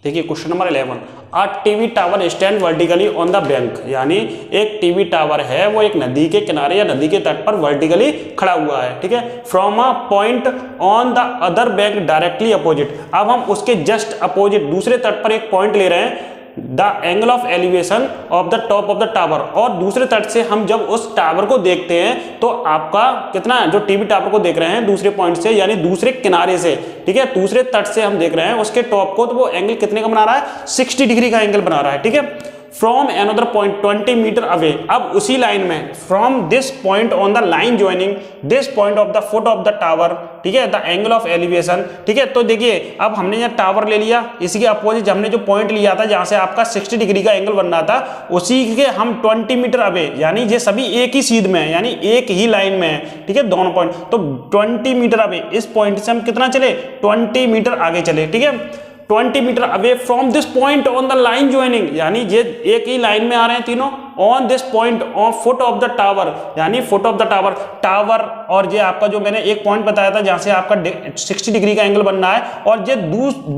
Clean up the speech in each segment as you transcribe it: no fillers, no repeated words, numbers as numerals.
देखिए question number 11, a TV tower stand vertically on the bank, यानी एक TV tower है वो एक नदी के किनारे या नदी के तट पर वर्टिकली खड़ा हुआ है, ठीक है, from a point on the other bank directly opposite. अब हम उसके जस्ट अपोजिट दूसरे तट पर एक पॉइंट ले रहे हैं, the angle of elevation of the top of the tower, और दूसरे तट से हम जब उस टावर को देखते हैं तो आपका कितना, जो टीवी टावर को देख रहे हैं दूसरे पॉइंट से यानी दूसरे किनारे से, ठीक है, दूसरे तट से हम देख रहे हैं उसके टॉप को, तो वो एंगल कितने का बना रहा है, 60 डिग्री का एंगल बना रहा है, ठीक है, from another point 20 metre away. अब उसी लाइन में from this point on the line joining this point of the foot of the tower, ठीक है, द एंगल ऑफ एलिवेशन, ठीक है। तो देखिए अब हमने यहाँ टावर ले लिया, इसी के अपोजिट हमने जो पॉइंट लिया था जहां से आपका 60 डिग्री का एंगल बन रहा था, उसी के हम 20 मीटर अवे, यानी ये सभी एक ही सीध में है, यानी एक ही लाइन में है, ठीक है, दोनों पॉइंट, तो 20 मीटर अवे इस पॉइंट से हम कितना चले, 20 मीटर आगे चले, ठीक है, 20 metre away from this point on the line joining, यानी ये एक ही लाइन में आ रहे हैं तीनों, on this point on foot of the tower, यानी foot of the tower, tower और ये आपका जो मैंने एक पॉइंट बताया था जहां से आपका 60 डिग्री का एंगल बनना है, और ये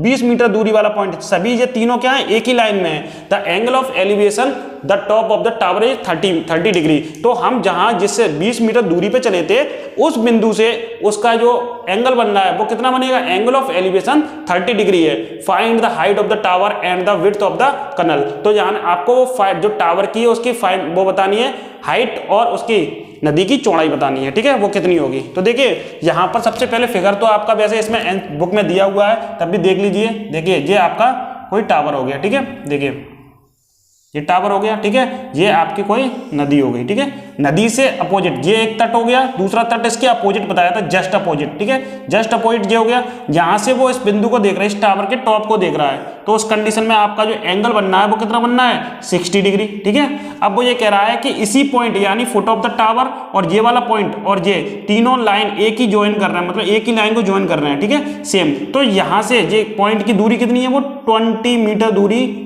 20 मीटर दूरी वाला पॉइंट, सभी ये तीनों क्या है, एक ही लाइन में है। The angle of elevation the top of the tower is 30 degree. तो हम जहां जिससे 20 मीटर दूरी पे चले थे उस बिंदु से उसका जो एंगल बनना है वो कितना बनेगा, एंगल ऑफ एलिवेशन 30 डिग्री है। Find the height of the tower and the width of the canal, तो यहाँ आपको वो जो टावर की है उसकी फाइंड वो बतानी है, हाइट और उसकी नदी की चौड़ाई बतानी है, ठीक है, वो कितनी होगी। तो देखिए यहाँ पर सबसे पहले फिगर तो आपका वैसे इसमें बुक में दिया हुआ है, तब भी देख लीजिए। देखिए ये आपका कोई टावर हो गया, ठीक है, देखिए ये टावर हो गया, ठीक है, ये आपकी कोई नदी हो गई, ठीक है, नदी से अपोजिट ये एक तट हो गया, दूसरा तट इसके अपोजिट बताया था, जस्ट अपोजिट, ठीक है, जस्ट अपोजिट ये हो गया, जहां से वो इस बिंदु को देख रहा है, इस टावर के टॉप को देख रहा है, तो उस कंडीशन में आपका जो एंगल बनना है वो कितना बनना है, 60 डिग्री, ठीक है। अब वो ये कह रहा है कि इसी पॉइंट यानी फुट ऑफ द टावर और ये वाला पॉइंट और ये तीनों लाइन एक ही ज्वाइन कर रहे हैं, मतलब एक ही लाइन को ज्वाइन कर रहे हैं, ठीक है, सेम। तो यहां से ये पॉइंट की दूरी कितनी है, वो 20 मीटर दूरी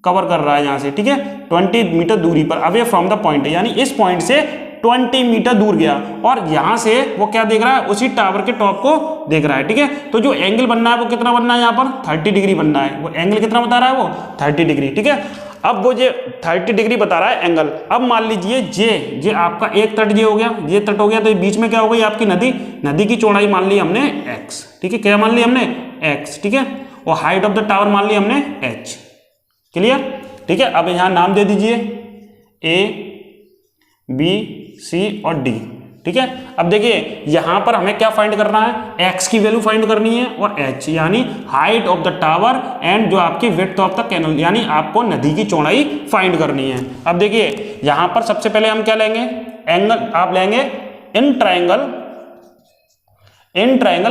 कवर कर रहा है यहाँ से, ठीक है, 20 मीटर दूरी पर अवे फ्रॉम द पॉइंट, यानी इस पॉइंट से 20 मीटर दूर गया, और यहां से वो क्या देख रहा है, उसी टावर के टॉप को देख रहा है, ठीक है। तो जो एंगल बनना है वो कितना बनना है, यहाँ पर 30 डिग्री बनना है, वो एंगल कितना बता रहा है, वो 30 डिग्री, ठीक है। अब वो ये 30 डिग्री बता रहा है एंगल। अब मान लीजिए ये आपका एक तट ये हो गया, ये तट हो गया, तो बीच में क्या हो गई आपकी नदी, नदी की चौड़ाई मान ली हमने x, ठीक है, क्या मान ली हमने x, ठीक है, और हाइट ऑफ द टावर मान ली हमने h, क्लियर, ठीक है। अब यहां नाम दे दीजिए A, B, C और D, ठीक है। अब देखिए यहां पर हमें क्या फाइंड करना है, x की वैल्यू फाइंड करनी है और h यानी height of the tower and जो आपकी विड्थ ऑफ द कैनल, यानी आपको नदी की चौड़ाई फाइंड करनी है। अब देखिए यहां पर सबसे पहले हम क्या लेंगे, एंगल आप लेंगे इन ट्रायंगल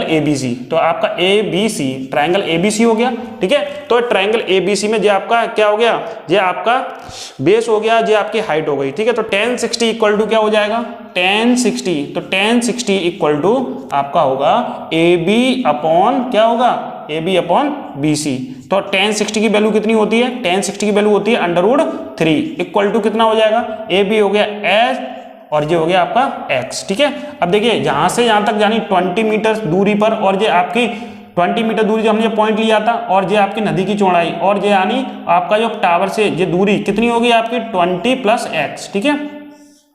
ABC, तो आपका ABC ट्रायंगल ABC हो गया, ठीक है। तो ट्रायंगल ABC में जो आपका क्या हो गया, ये आपका बेस हो गया, ये आपकी हाइट हो गई, ठीक है। तो tan 60 इक्वल टू क्या हो जाएगा, tan 60, तो tan 60 इक्वल टू आपका होगा AB अपॉन क्या होगा, AB अपॉन BC। तो tan 60 की वैल्यू कितनी होती है, tan 60 की वैल्यू होती है √3 इक्वल टू कितना हो जाएगा, AB हो गया H और ये हो गया आपका x, ठीक है। अब देखिए यहां से यहां तक यानी 20 मीटर दूरी पर, और ये आपकी 20 मीटर दूरी जो हमने पॉइंट लिया था, और ये आपकी नदी की चौड़ाई, और ये यानी आपका जो टावर से ये दूरी कितनी होगी आपकी 20 + x, ठीक है,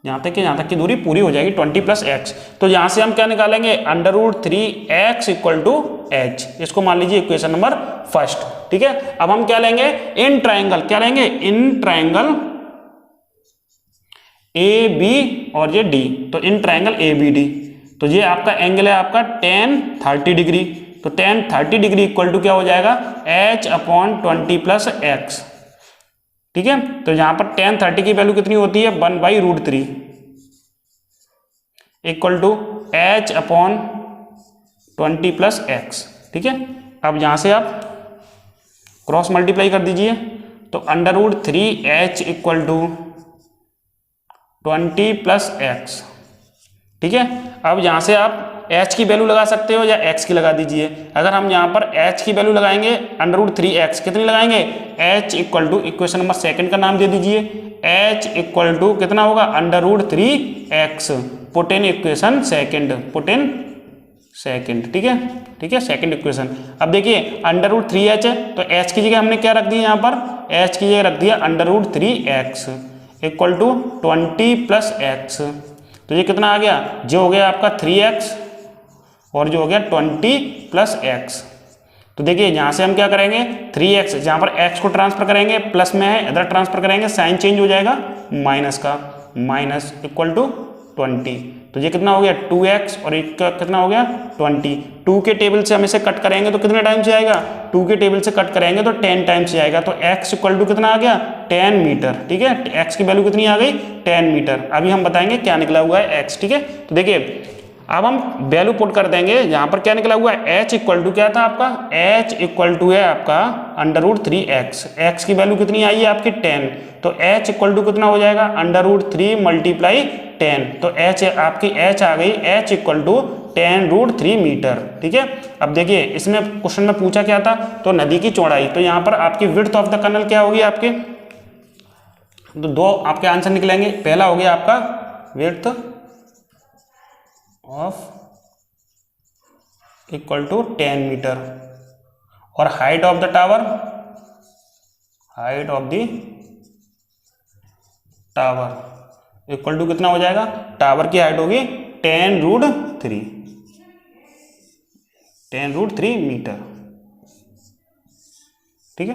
यहां तक की दूरी पूरी हो जाएगी 20 + x। तो यहां से हम क्या निकालेंगे, √3x इक्वल टू h, इसको मान लीजिए इक्वेशन नंबर फर्स्ट, ठीक है। अब हम क्या लेंगे, इन ट्रायंगल, क्या लेंगे, इन ट्रायंगल AB और ये D, तो इन ट्रायंगल ABD, तो ये आपका एंगल है आपका tan 30 डिग्री, तो tan 30 डिग्री इक्वल टू क्या हो जाएगा, H अपॉन 20 + x, ठीक है। तो यहां पर tan 30 की वैल्यू कितनी होती है, 1/√3 equal to H upon 20 + x, ठीक है। अब यहां से आप क्रॉस मल्टीप्लाई कर दीजिए, तो √3h इक्वल टू 20 + x, ठीक है। अब यहां से आप h की वैल्यू लगा सकते हो या x की लगा दीजिए। अगर हम यहां पर h की वैल्यू लगाएंगे √3x, कितनी लगाएंगे, h equal to equation number second का नाम दे दीजिए, h इक्वल टू कितना होगा, √3x, put in equation second, ठीक है। ठीक है, सेकंड इक्वेशन। अब देखिए √3h है तो h की जगह हमने क्या रख दी यहाँ पर, h की जगह रख दिया √3x इक्वल टू 20 + x। तो ये कितना आ गया, जो हो गया आपका 3x और जो हो गया 20 + x। तो देखिए यहाँ से हम क्या करेंगे, 3x जहाँ पर x को ट्रांसफर करेंगे प्लस में है, इधर ट्रांसफर करेंगे साइन चेंज हो जाएगा माइनस का, माइनस इक्वल टू 20। तो ये कितना हो गया 2x और एक का कितना हो गया 20। 2 के टेबल से हम इसे कट करेंगे तो कितने टाइम से आएगा, 2 के टेबल से कट करेंगे तो 10 टाइम से आएगा। तो x इक्वल टू कितना आ गया 10 मीटर। ठीक है, x की वैल्यू कितनी आ गई 10 मीटर। अभी हम बताएंगे क्या निकला हुआ है x। ठीक है, तो देखिए अब हम वैल्यू पुट कर देंगे, यहाँ पर क्या निकला हुआ है h इक्वल टू क्या था आपका, h इक्वल टू है आपका √3x। x की वैल्यू कितनी आई है आपकी 10, तो h इक्वल टू कितना हो जाएगा √3 × 10। तो h आपकी h आ गई, h इक्वल टू 10√3 मीटर। ठीक है, अब देखिए इसमें क्वेश्चन में पूछा क्या था, तो नदी की चौड़ाई। तो यहाँ पर आपकी विड्थ ऑफ द कैनाल क्या होगी आपके, तो दो आपके आंसर निकलेंगे। पहला हो गया आपका width of equal to 10 metre और height of the tower, height of the tower equal to कितना हो जाएगा, टावर की हाइट होगी 10√3 मीटर। ठीक है,